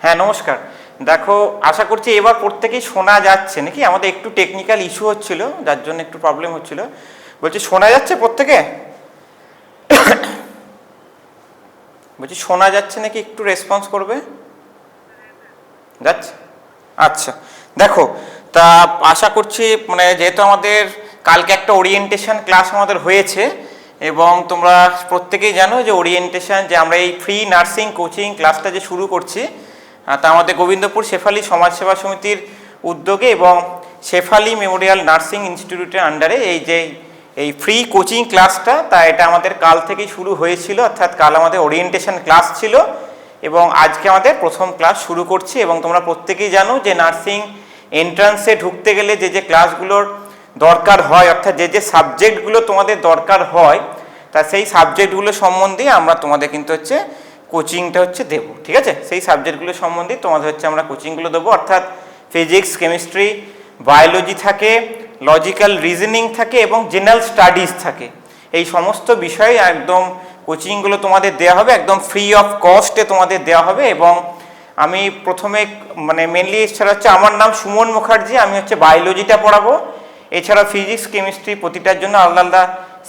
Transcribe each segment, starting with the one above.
হ্যাঁ নমস্কার। দেখো, আশা করছি এবার প্রত্যেকেই শোনা যাচ্ছে নাকি? আমাদের একটু টেকনিক্যাল ইস্যু হচ্ছিল, যার জন্য একটু প্রবলেম হচ্ছিল। বলছি শোনা যাচ্ছে প্রত্যেকে? বলছি শোনা যাচ্ছে নাকি? একটু রেসপন্স করবে। যাচ্ছে? আচ্ছা, দেখো, তা আশা করছি যেহেতু আমাদের কালকে একটা ওরিয়েন্টেশন ক্লাস আমাদের হয়েছে এবং তোমরা প্রত্যেকেই জানো যে ওরিয়েন্টেশন যে আমরা এই ফ্রি নার্সিং কোচিং ক্লাসটা যে শুরু করছি, তা আমাদের গোবিন্দপুর শেফালি সমাজসেবা সমিতির উদ্যোগে এবং শেফালি মেমোরিয়াল নার্সিং ইনস্টিটিউটের আন্ডারে এই ফ্রি কোচিং ক্লাসটা, তা এটা আমাদের কাল থেকেই শুরু হয়েছিল, অর্থাৎ কাল আমাদের ওরিয়েন্টেশন ক্লাস ছিল এবং আজকে আমাদের প্রথম ক্লাস শুরু করছি। এবং তোমরা প্রত্যেকেই জানো যে নার্সিং এন্ট্রান্সে ঢুকতে গেলে যে ক্লাসগুলোর দরকার হয়, অর্থাৎ যে সাবজেক্টগুলো তোমাদের দরকার হয়, তা সেই সাবজেক্টগুলো সম্বন্ধে আমরা তোমাদের কিন্তু কোচিংটা দেবো। ঠিক আছে, সেই সাবজেক্টগুলো সম্বন্ধে তোমাদের আমরা কোচিংগুলো দেবো, অর্থাৎ ফিজিক্স, কেমিস্ট্রি, বায়োলজি থাকে, লজিক্যাল রিজনিং থাকে এবং জেনারেল স্টাডিজ থাকে। এই সমস্ত বিষয়ে একদম কোচিংগুলো তোমাদের দেওয়া হবে, একদম ফ্রি অফ কস্টে তোমাদের দেওয়া হবে। এবং আমি প্রথমে মেনলি এছাড়া আমার নাম সুমন মুখার্জি, আমি বায়োলজিটা পড়াবো। এছাড়া ফিজিক্স, কেমিস্ট্রি প্রতিটার জন্য আলাদা আলাদা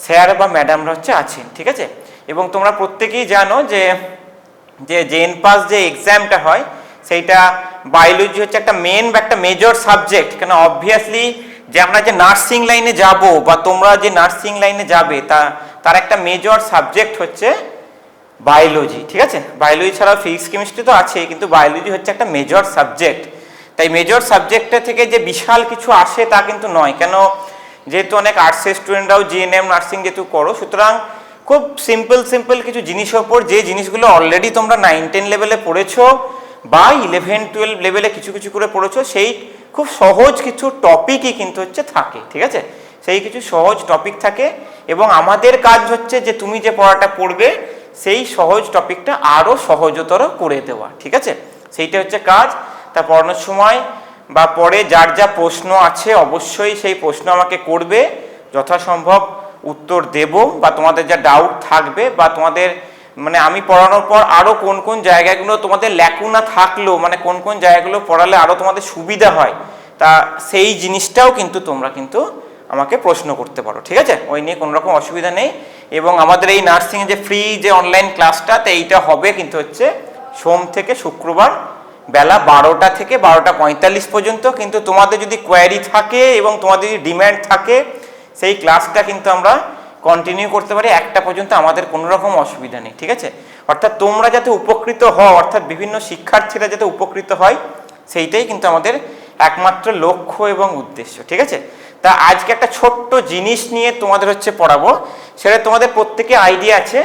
স্যার বা ম্যাডামরা আছেন। ঠিক আছে, এবং তোমরা প্রত্যেকেই জানো যে জেন পাস যে এক্সামটা হয়, সেইটা বায়োলজি একটা মেন বা একটা মেজর সাবজেক্ট। কেন, অবভিয়াসলি যে আমরা যে নার্সিং লাইনে যাব বা তোমরা যে নার্সিং লাইনে যাবে, তার একটা মেজর সাবজেক্ট বায়োলজি। ঠিক আছে, বায়োলজি ছাড়াও ফিজিক্স, কেমিস্ট্রি তো আছেই, কিন্তু বায়োলজি একটা মেজর সাবজেক্ট। তাই মেজর সাবজেক্টটা থেকে যে বিশাল কিছু আসে তা কিন্তু নয়। কেন, যেহেতু অনেক আর্টসের স্টুডেন্টরাও জিএনএম নার্সিং যেহেতু করো, সুতরাং খুব সিম্পল কিছু জিনিসের ওপর, যে জিনিসগুলো অলরেডি তোমরা 9-10 লেভেলে পড়েছো বা 11-12 লেভেলে কিছু কিছু করে পড়েছো, সেই খুব সহজ কিছু টপিকই কিন্তু থাকে। ঠিক আছে, সেই কিছু সহজ টপিক থাকে এবং আমাদের কাজ যে তুমি যে পড়াটা পড়বে সেই সহজ টপিকটা আরও সহজতর করে দেওয়া। ঠিক আছে, সেইটা কাজ। তা পড়ানোর সময় বা পরে যার যা প্রশ্ন আছে অবশ্যই সেই প্রশ্ন আমাকে করবে, যথাসম্ভব উত্তর দেব, বা তোমাদের যা ডাউট থাকবে বা তোমাদের আমি পড়ানোর পর আরও কোন কোন জায়গাগুলো তোমাদের ল্যাকুনা থাকলো, কোন কোন জায়গাগুলো পড়ালে আরও তোমাদের সুবিধা হয়, তা সেই জিনিসটাও কিন্তু তোমরা আমাকে প্রশ্ন করতে পারো। ঠিক আছে, ওই নিয়ে কোনো রকম অসুবিধা নেই। এবং আমাদের এই নার্সিংয়ে যে ফ্রি যে অনলাইন ক্লাসটা, তো এইটা হবে কিন্তু সোম থেকে শুক্রবার বেলা 12টা থেকে 12টা 45 পর্যন্ত। কিন্তু তোমাদের যদি কোয়ারি থাকে এবং তোমাদের যদি ডিম্যান্ড থাকে, সেই ক্লাসটা কিন্তু আমরা কন্টিনিউ করতে পারি 1টা পর্যন্ত, আমাদের কোনো রকম অসুবিধা নেই। ঠিক আছে, অর্থাৎ তোমরা যাতে উপকৃত হও, অর্থাৎ বিভিন্ন শিক্ষার্থীরা যাতে উপকৃত হয়, সেইটাই কিন্তু আমাদের একমাত্র লক্ষ্য এবং উদ্দেশ্য। ঠিক আছে, তা আজকে একটা ছোট্ট জিনিস নিয়ে তোমাদের পড়াবো, সেটা তোমাদের প্রত্যেকে আইডিয়া আছে।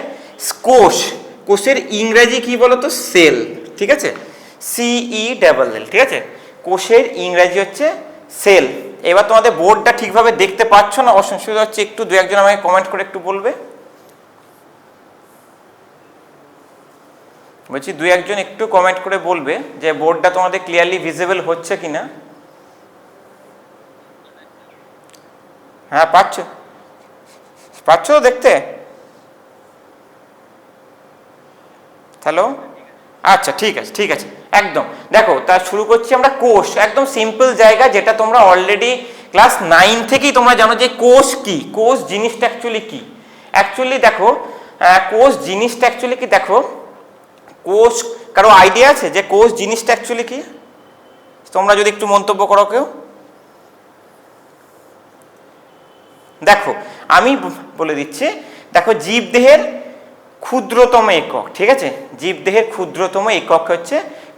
কোষের ইংরেজি কি বলো তো? সেল। ঠিক আছে, CELL। ঠিক আছে, কোষের ইংরেজি সেল। এবার তোমাদের বোর্ডটা ঠিকভাবে দেখতে পাচ্ছ না? অসুবিধা হচ্ছে, একটু দু একজন আমাকে কমেন্ট করে একটু বলবে। বলছি দু একজন একটু কমেন্ট করে বলবে যে বোর্ডটা তোমাদের ক্লিয়ারলি ভিজিবল হচ্ছে কিনা। হ্যাঁ, পাচ্ছ দেখতে? হ্যালো, আচ্ছা ঠিক আছে একদম। দেখো, তা শুরু করছি আমরা। কোষ একদম সিম্পল জায়গা, যেটা তোমরা অলরেডি ক্লাস 9 থেকেই তোমরা জানো যে কোষ কি, কোষ জিনিসটা অ্যাকচুয়ালি কি। দেখো, কোষ জিনিসটা অ্যাকচুয়ালি কি, দেখো, কোষ কারো আইডিয়া আছে যে কোষ জিনিসটা অ্যাকচুয়ালি কি? তোমরা যদি একটু মন্তব্য করো কেউ। দেখো, আমি বলে দিচ্ছি। দেখো, জীবদেহের ক্ষুদ্রতম একক। ঠিক আছে, জীবদেহের ক্ষুদ্রতম একক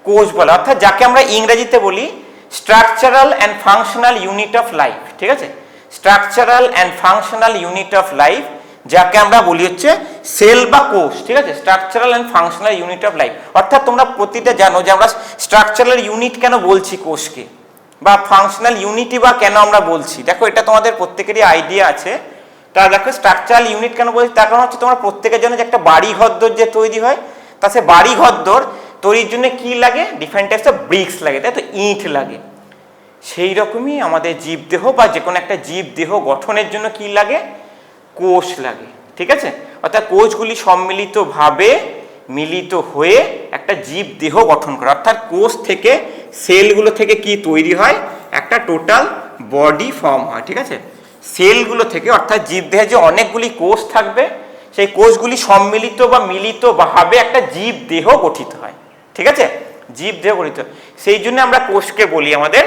কোষ বলা, অর্থাৎ যাকে আমরা ইংরেজিতে বলি structural and functional unit of life. ঠিক আছে, structural and functional unit of life, যাকে আমরা বলি সেল বা কোষ। ঠিক আছে, structural and functional unit of life. অর্থাৎ তোমরা প্রতিটা জানো যে আমরা স্ট্রাকচারাল ইউনিট কেন বলছি কোষকে, বা ফাংশনাল ইউনিটই বা কেন আমরা বলছি। দেখো, এটা তোমাদের প্রত্যেকেরই আইডিয়া আছে। তা দেখো, স্ট্রাকচারাল ইউনিট কেন বলছি, তার কারণ তোমরা প্রত্যেকের জন্য যে একটা বাড়ি ঘরদোর যে তৈরি হয়, তা সে বাড়ি ঘরদোর তৈরির জন্য কি লাগে? ডিফারেন্ট টাইপস অফ ব্রিক্স লাগে, তাই তো, ইট লাগে। সেই রকমই আমাদের জীবদেহ বা যে কোনো একটা জীবদেহ গঠনের জন্য কি লাগে? কোষ লাগে। ঠিক আছে, অর্থাৎ কোষগুলি সম্মিলিতভাবে মিলিত হয়ে একটা জীব দেহ গঠন করে। অর্থাৎ কোষ থেকে সেলগুলো থেকে কি তৈরি হয়, একটা টোটাল বডি ফর্ম হয়। ঠিক আছে, সেলগুলো থেকে অর্থাৎ জীবদেহে যে অনেকগুলি কোষ থাকবে সেই কোষগুলি সম্মিলিত বা মিলিত ভাবে একটা জীব দেহ গঠিত হয়। ঠিক আছে, জীব দেহ গঠিত, সেই জন্য আমরা কোষকে বলি আমাদের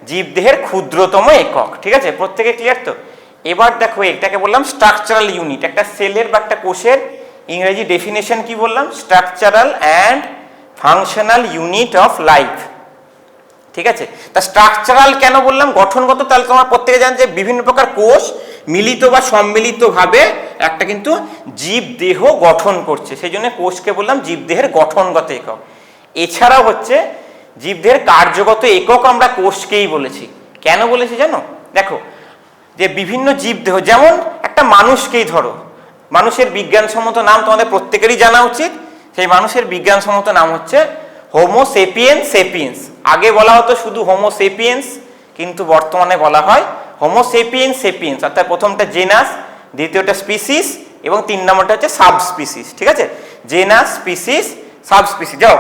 জীবদেহের ক্ষুদ্রতম একক। ঠিক আছে, প্রত্যেকে ক্লিয়ার তো? এবার দেখো এটাকে বললাম স্ট্রাকচারাল ইউনিট। একটা সেলের বা একটা কোষের ইংরেজি ডেফিনেশন কি বললাম? Structural and functional unit of life. ঠিক আছে, তা স্ট্রাকচারাল কেন বললাম? গঠনগত। তাহলে তোমরা প্রত্যেকে জানো যে বিভিন্ন প্রকার কোষ মিলিত বা সম্মিলিত ভাবে একটা কিন্তু জীব দেহ গঠন করছে, সেই জন্য কোষকে বললাম জীবদেহের গঠনগত একক। এছাড়াও হচ্ছে জীবদেহের কার্যগত একক আমরা কোষকেই বলেছি। কেন বলেছি জানো? দেখো যে বিভিন্ন জীবদেহ, যেমন একটা মানুষকেই ধরো, মানুষের বিজ্ঞানসম্মত নাম তোমাদের প্রত্যেকেরই জানা উচিত। সেই মানুষের বিজ্ঞানসম্মত নাম হচ্ছে হোমো সেপিয়েন্স সেপিয়েন্স। আগে বলা হতো শুধু হোমো সেপিয়েন্স, কিন্তু বর্তমানে বলা হয় হোমো সেপিয়েন্স সেপিয়েন্স। অর্থাৎ প্রথমটা জেনাস, দ্বিতীয়টা স্পিসিস এবং 3 নম্বরটা হচ্ছে সাবস্পিসিস। ঠিক আছে, জেনাস, স্পিসিস, সাবস্পিসিস। যাও,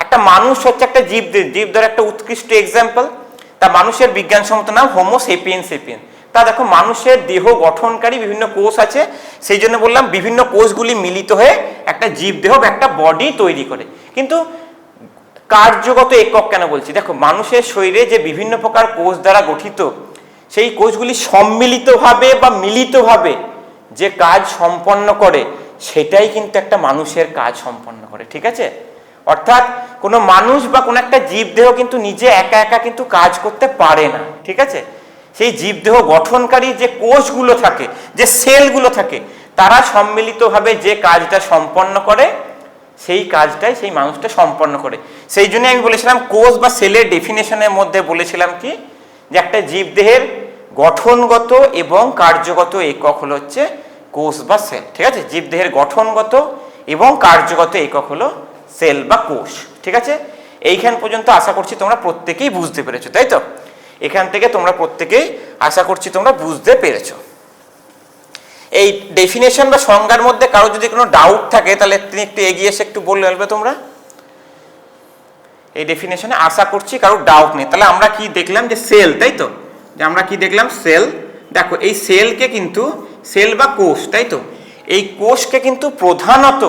একটা মানুষ হচ্ছে একটা জীবদের একটা উৎকৃষ্ট এক্সাম্পল। তা মানুষের বিজ্ঞানসম্মত নাম হোমো সেপিয়েন্স সেপিয়েন্স। তা দেখো মানুষের দেহ গঠনকারী বিভিন্ন কোষ আছে, সেই জন্য বললাম বিভিন্ন কোষগুলি মিলিত হয়ে একটা জীবদেহ বা একটা বডি তৈরি করে। কিন্তু কার্যগত একক কেন বলছি? দেখো মানুষের শরীরে যে বিভিন্ন প্রকার কোষ দ্বারা গঠিত, সেই কোষগুলি সম্মিলিতভাবে বা মিলিতভাবে যে কাজ সম্পন্ন করে সেটাই কিন্তু একটা মানুষের কাজ সম্পন্ন করে। ঠিক আছে, অর্থাৎ কোনো মানুষ বা কোনো একটা জীবদেহ কিন্তু নিজে একা একা কিন্তু কাজ করতে পারে না। ঠিক আছে, সেই জীবদেহ গঠনকারী যে কোষগুলো থাকে, যে সেলগুলো থাকে, তারা সম্মিলিতভাবে যে কাজটা সম্পন্ন করে সেই কাজটাই সেই মানুষটা সম্পন্ন করে। সেই জন্য আমি বলেছিলাম কোষ বা সেলের ডেফিনেশনের মধ্যে বলেছিলাম কি, যে একটা জীবদেহের গঠনগত এবং কার্যগত একক হলো হচ্ছে কোষ বা সেল। ঠিক আছে, জীবদেহের গঠনগত এবং কার্যগত একক হলো সেল বা কোষ। ঠিক আছে, এইখান পর্যন্ত আশা করছি তোমরা প্রত্যেকেই বুঝতে পেরেছো, তাই তো? এখান থেকে তোমরা প্রত্যেকেই আশা করছি তোমরা বুঝতে পেরেছো। এই ডেফিনেশন বা সংজ্ঞার মধ্যে কারো যদি কোনো ডাউট থাকে তাহলে তুমি একটু এগিয়ে এসে একটু বলবে তোমরা। এই ডেফিনেশনে আশা করছি কারো ডাউট নেই। তাহলে আমরা কি দেখলাম? যে সেল, তাই তো? যে আমরা কি দেখলাম? সেল। দেখো এই সেলকে কিন্তু সেল বা কোষ, তাই তো? এই কোষকে কিন্তু প্রধানত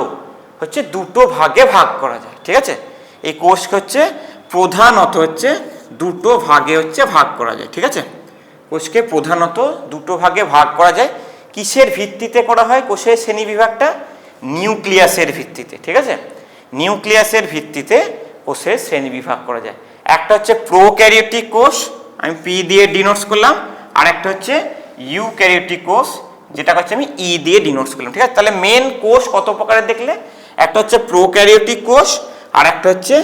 হচ্ছে দুটো ভাগে ভাগ করা যায়। ঠিক আছে, এই কোষকে হচ্ছে প্রধানত হচ্ছে দুটো ভাগে হচ্ছে ভাগ করা যায়। ঠিক আছে, কোষকে প্রধানত দুটো ভাগে ভাগ করা যায়। কিসের ভিত্তিতে করা হয় কোষের শ্রেণী বিভাগটা? নিউক্লিয়াসের ভিত্তিতে। ঠিক আছে, নিউক্লিয়াসের ভিত্তিতে কোষের শ্রেণী বিভাগ করা যায়। একটা হচ্ছে প্রোক্যারিওটিক কোষ, আমি পি দিয়ে ডিনোটস করলাম, আর একটা হচ্ছে ইউক্যারিওটিক কোষ, যেটা হচ্ছে আমি ই দিয়ে ডিনোটস করলাম। ঠিক আছে, তাহলে মেন কোষ কত প্রকারের দেখলে? একটা হচ্ছে প্রোক্যারিওটিক কোষ আর একটা হচ্ছে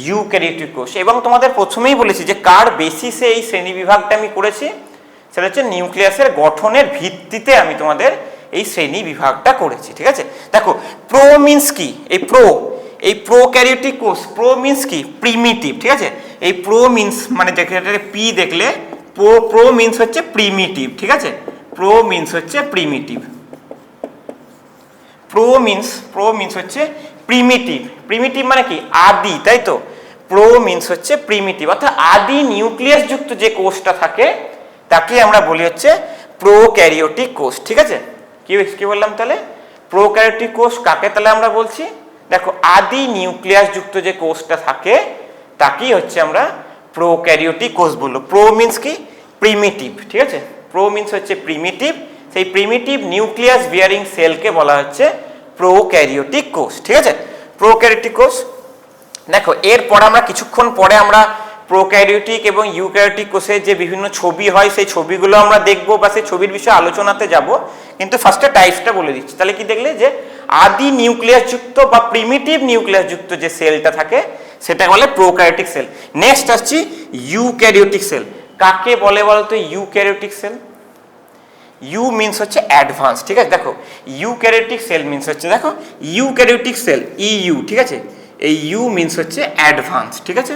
ইউক্যারিওটিক কোষ। এবং তোমাদের প্রথমেই বলেছি যে কার বেসিসে এই শ্রেণী বিভাগটা আমি করেছি, সেটা হচ্ছে নিউক্লিয়াসের গঠনের ভিত্তিতে আমি তোমাদের এই শ্রেণী বিভাগটা করেছি। ঠিক আছে, দেখো প্রো মিন্স কি? এই প্রোক্যারিওটিক কোষ, প্রো মিন্স কি? প্রিমিটিভ। ঠিক আছে, এই প্রো মিন্স মানে যেখানে পি দেখলে প্রো মিন্স হচ্ছে প্রিমিটিভ। ঠিক আছে, প্রো মিন্স হচ্ছে প্রিমিটিভ। প্রো মিন্স হচ্ছে প্রিমিটিভ। প্রিমিটিভ মানে কি? আদি, তাই তো? প্রো মিন্স হচ্ছে প্রিমিটিভ, অর্থাৎ আদি নিউক্লিয়াস যুক্ত যে কোষটা থাকে তাকে আমরা বলি হচ্ছে প্রোক্যারিওটিক কোষ। ঠিক আছে, কি বললাম তাহলে? প্রোক্যারিওটিক কোষ কাকে তাহলে আমরা বলছি? দেখো আদি নিউক্লিয়াস যুক্ত যে কোষটা থাকে তাকেই হচ্ছে আমরা প্রোক্যারিওটিক কোষ বলবো। প্রো মিন্স কি? প্রিমিটিভ। ঠিক আছে, প্রো মিন্স হচ্ছে প্রিমিটিভ। সেই প্রিমিটিভ নিউক্লিয়াস বিয়ারিং সেলকে বলা হচ্ছে প্রোক্যারিওটিক কোষ। ঠিক আছে, প্রোক্যারিওটিক কোষ। দেখো এরপর আমরা কিছুক্ষণ পরে আমরা প্রোক্যারিওটিক এবং ইউক্যারিওটিক কোষের যে বিভিন্ন ছবি হয় সেই ছবিগুলো আমরা দেখব বা সেই ছবির বিষয়ে আলোচনাতে যাব, কিন্তু ফার্স্টে টাইপসটা বলে দিচ্ছি। তাহলে কি দেখলে? যে আদি নিউক্লিয়াস যুক্ত বা প্রিমিটিভ নিউক্লিয়াস যুক্ত যে সেলটা থাকে সেটা বলে প্রোক্যারিওটিক সেল। নেক্সট আসছি ইউক্যারিওটিক সেল। কাকে বলে বলতো ইউক্যারিওটিক সেল? ইউ মিন্স হচ্ছে অ্যাডভান্স। ঠিক আছে, দেখো ইউক্যারিওটিক সেল মিন্স হচ্ছে, দেখো ইউক্যারিওটিক সেল ইউ। ঠিক আছে, এই ইউ মিন্স হচ্ছে অ্যাডভান্স। ঠিক আছে,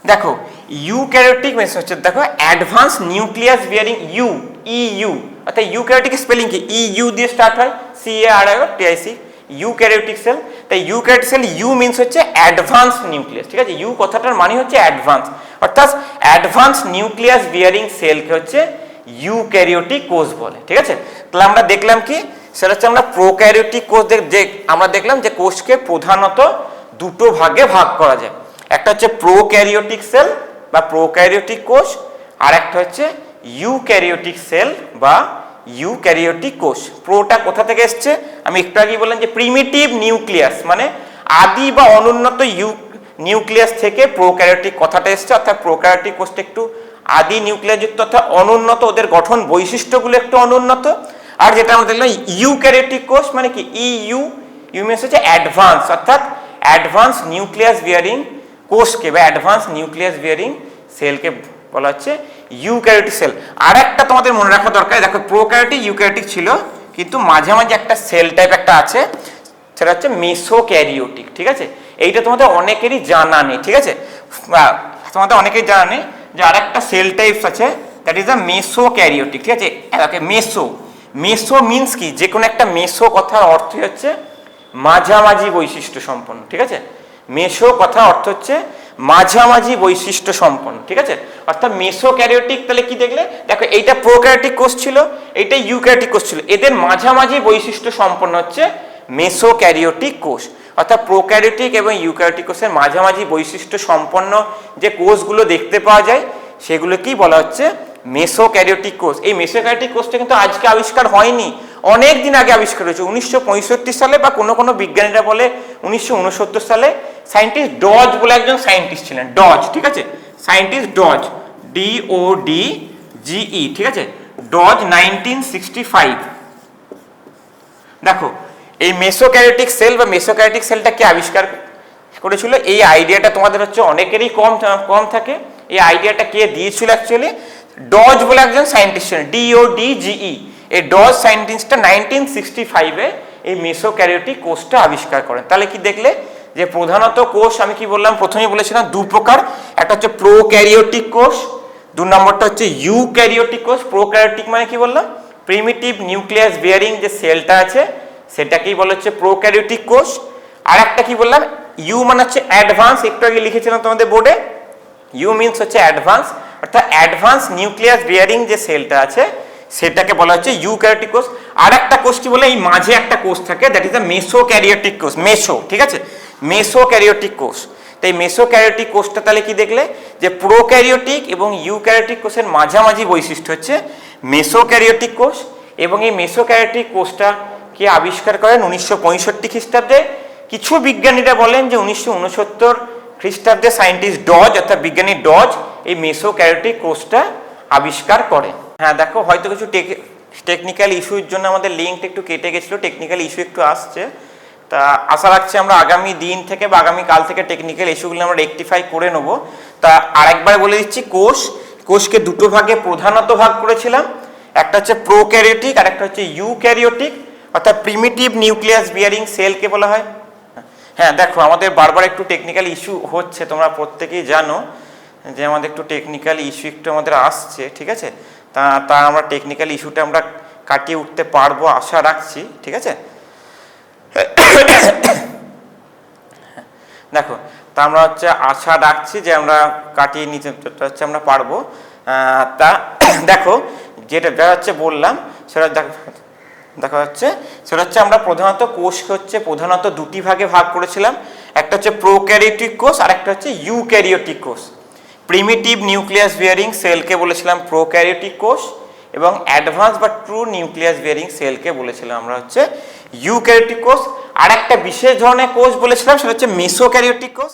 দেখো ইউক্যারিওটিক মিন্স হচ্ছে দেখো অ্যাডভান্স নিউক্লিয়াস বিয়ারিং ইউ অর্থাৎ ইউক্যারিওটিক স্পেলিং কি ইউ দিয়ে স্টার্ট হয়, CARIOTIC, ইউক্যারিওটিক সেল। তাই ইউক্যারিওটিক সেল ইউ মিনস হচ্ছে অ্যাডভান্স নিউক্লিয়াস, ঠিক আছে। ইউ কথাটার মানে হচ্ছে অ্যাডভান্স, অর্থাৎ অ্যাডভান্স নিউক্লিয়াস বিয়ারিং সেলকে হচ্ছে ইউক্যারিওটিক কোষ বলে, ঠিক আছে। তাহলে আমরা দেখলাম কি, সেটা হচ্ছে আমরা প্রোক্যারিওটিক কোষ যে আমরা দেখলাম যে কোষকে প্রধানত দুটো ভাগে ভাগ করা যায়। একটা হচ্ছে প্রোক্যারিওটিক সেল বা প্রোক্যারিওটিক কোষ, আর একটা হচ্ছে ইউক্যারিওটিক সেল বা ইউক্যারিওটিক কোষ। প্রোটা কোথা থেকে এসছে আমি একটু আগেই বললাম যে প্রিমিটিভ নিউক্লিয়াস, মানে আদি বা অনুন্নত নিউক্লিয়াস থেকে প্রোক্যারিওটিক কথাটা এসছে, অর্থাৎ প্রোক্যারিওটিক কোষটা একটু আদি নিউক্লিয়াস যুক্ত অর্থাৎ অনুন্নত, ওদের গঠন বৈশিষ্ট্যগুলো একটু অনুন্নত। আর যেটা আমরা দেখলাম ইউক্যারিওটিক কোষ মানে কি ইউ মিনস হচ্ছে অ্যাডভান্স, অর্থাৎ অ্যাডভান্স নিউক্লিয়াস বিয়ারিং কোষকে বা অ্যাডভান্স নিউক্লিয়াস বিয়ারিং সেলকে বলা হচ্ছে ইউক্যারিওটিক সেল। আর একটা তোমাদের মনে রাখা দরকার, দেখো প্রোক্যারিওটিক ইউক্যারিওটিক ছিল, কিন্তু মাঝে মাঝে একটা সেল টাইপ একটা আছে, সেটা হচ্ছে মেসোক্যারিওটিক, ঠিক আছে। এইটা তোমাদের অনেকেরই জানা নেই, ঠিক আছে, তোমাদের অনেকেরই জানা নেই যে আর একটা সেল টাইপস আছে, দ্যাট ইজ আ মেসোক্যারিওটিক, ঠিক আছে। মেসো মিনস কি, যে কোনো একটা মেসো কথার অর্থ হচ্ছে মাঝামাঝি বৈশিষ্ট্য সম্পন্ন, ঠিক আছে। মেসো কথা অর্থ হচ্ছে মাঝামাঝি বৈশিষ্ট্য সম্পন্ন, ঠিক আছে। অর্থাৎ মেসোক্যারিওটিক তাহলে কি দেখলে, দেখো এইটা প্রোক্যারিওটিক কোষ ছিল, এইটা ইউক্যারিওটিক কোষ ছিল, এদের মাঝামাঝি বৈশিষ্ট্য সম্পন্ন হচ্ছে মেসোক্যারিওটিক কোষ। অর্থাৎ প্রোক্যারিওটিক এবং ইউক্যারিওটিক কোষের মাঝামাঝি বৈশিষ্ট্য সম্পন্ন যে কোষগুলো দেখতে পাওয়া যায় সেগুলো কি বলা হচ্ছে মেসোক্যারিওটিক কোষ। এই মেসোক্যারিওটিক কোষটা কিন্তু আজকে আবিষ্কার হয়নি, অনেক দিন আগে আবিষ্কার হয়েছে, 1965 সালে, বা কোনো কোনো বিজ্ঞানীরা বলে 1969 সালে। সায়েন্টিস্ট ডজ বলে একজন সায়েন্টিস্ট ছিলেন, ডজ, ঠিক আছে, সায়েন্টিস্ট ডজ, DODGE, ঠিক আছে, ডজ 1965। দেখো এই মেসোক্যারিওটিক সেল বা মেসোক্যারিওটিক সেলটা কে আবিষ্কার করেছিল, এই আইডিয়াটা তোমাদের হচ্ছে অনেকেরই কম থাকে। এই আইডিয়াটা কে দিয়েছিল অ্যাকচুয়ালি, ডজ বলে একজন সায়েন্টিস্ট ছিলেন, DODGE। এই ডজ সায়েন্টিস্টটা 1965-এ এই মেসোক্যারিওটিক কোষটা আবিষ্কার করেন। তাহলে কি দেখলে যে প্রধানত কোষ আমি কি বললাম, প্রথমেই বলেছিলাম দু প্রকার, একটা হচ্ছে প্রোক্যারিওটিক কোষ, দু নম্বরটা হচ্ছে ইউক্যারিওটিক কোষ। প্রোক্যারিওটিক মানে কি বললাম, প্রিমিটিভ নিউক্লিয়াস বিয়ারিং যে সেলটা আছে সেটাকেই বলা হচ্ছে প্রোক্যারিওটিক কোষ। আর একটা কি বললাম, ইউ মানে হচ্ছে অ্যাডভান্স, একটু আগে লিখেছিলাম তোমাদের বোর্ডে, ইউ মিনস হচ্ছে অ্যাডভান্স, অর্থাৎ অ্যাডভান্স নিউক্লিয়াস বিয়ারিং যে সেলটা আছে সেটাকে বলা হচ্ছে ইউক্যারিওটিক কোষ। আর একটা কোষ কি বলে, এই মাঝে একটা কোষ থাকে, দ্যাট ইজ আ মেসোক্যারিওটিক কোষ, মেসো, ঠিক আছে, মেসোক্যারিওটিক কোষ। তাই মেসোক্যারিওটিক কোষটা তাহলে কি দেখলে যে প্রোক্যারিওটিক এবং ইউক্যারিওটিক কোষের মাঝামাঝি বৈশিষ্ট্য হচ্ছে মেসোক্যারিওটিক কোষ। এবং এই মেসোক্যারিওটিক কোষটা কে আবিষ্কার করেন 1965 খ্রিস্টাব্দে। কিছু বিজ্ঞানীরা বলেন যে 1969 খ্রিস্টাব্দে সায়েন্টিস্ট ডজ অর্থাৎ বিজ্ঞানী ডজ এই মেসোক্যারিওটিক কোষটা আবিষ্কার করেন। হ্যাঁ দেখো, হয়তো কিছু টেকনিক্যাল ইস্যুর জন্য আমাদের লিঙ্কটা একটু কেটে গেছিলো, টেকনিক্যাল ইস্যু একটু আসছে, তা আশা রাখছি আমরা আগামী দিন থেকে বা আগামী কাল থেকে টেকনিক্যাল ইস্যুগুলো আমরা রেকটিফাই করে নেব। তা আরেকবার বলে দিচ্ছি, কোষকে দুটো ভাগে প্রধানত ভাগ করেছিলাম, একটা হচ্ছে প্রোক্যারিওটিক আর একটা হচ্ছে ইউক্যারিওটিক, অর্থাৎ প্রিমিটিভ নিউক্লিয়াস বিয়ারিং সেলকে বলা হয়। হ্যাঁ দেখো, আমাদের বারবার একটু টেকনিক্যাল ইস্যু হচ্ছে, তোমরা প্রত্যেকেই জানো যে আমাদের একটু টেকনিক্যাল ইস্যু একটু আমাদের আসছে, ঠিক আছে। তা আমরা টেকনিক্যাল ইস্যুটা আমরা কাটিয়ে উঠতে পারবো আশা রাখছি, ঠিক আছে। দেখো, তা আমরা হচ্ছে আশা রাখছি যে আমরা কাটিয়ে নিতে হচ্ছে আমরা পারবো। তা দেখো যেটা হচ্ছে বললাম সেটা দেখা যাচ্ছে, সেটা হচ্ছে আমরা প্রধানত কোষকে হচ্ছে প্রধানত দুটি ভাগে ভাগ করেছিলাম, একটা হচ্ছে প্রোক্যারিওটিক কোষ আর একটা হচ্ছে ইউক্যারিওটিক কোষ। প্রিমিটিভ নিউক্লিয়াস বিয়ারিং সেলকে বলেছিলাম প্রোক্যারিওটিক কোষ এবং অ্যাডভান্স বা ট্রু নিউক্লিয়াস বিয়ারিং সেলকে বলেছিলাম আমরা হচ্ছে ইউক্যারিওটিক কোষ। আর একটা বিশেষ ধরনের কোষ বলেছিলাম, সেটা হচ্ছে মেসোক্যারিওটিক কোষ।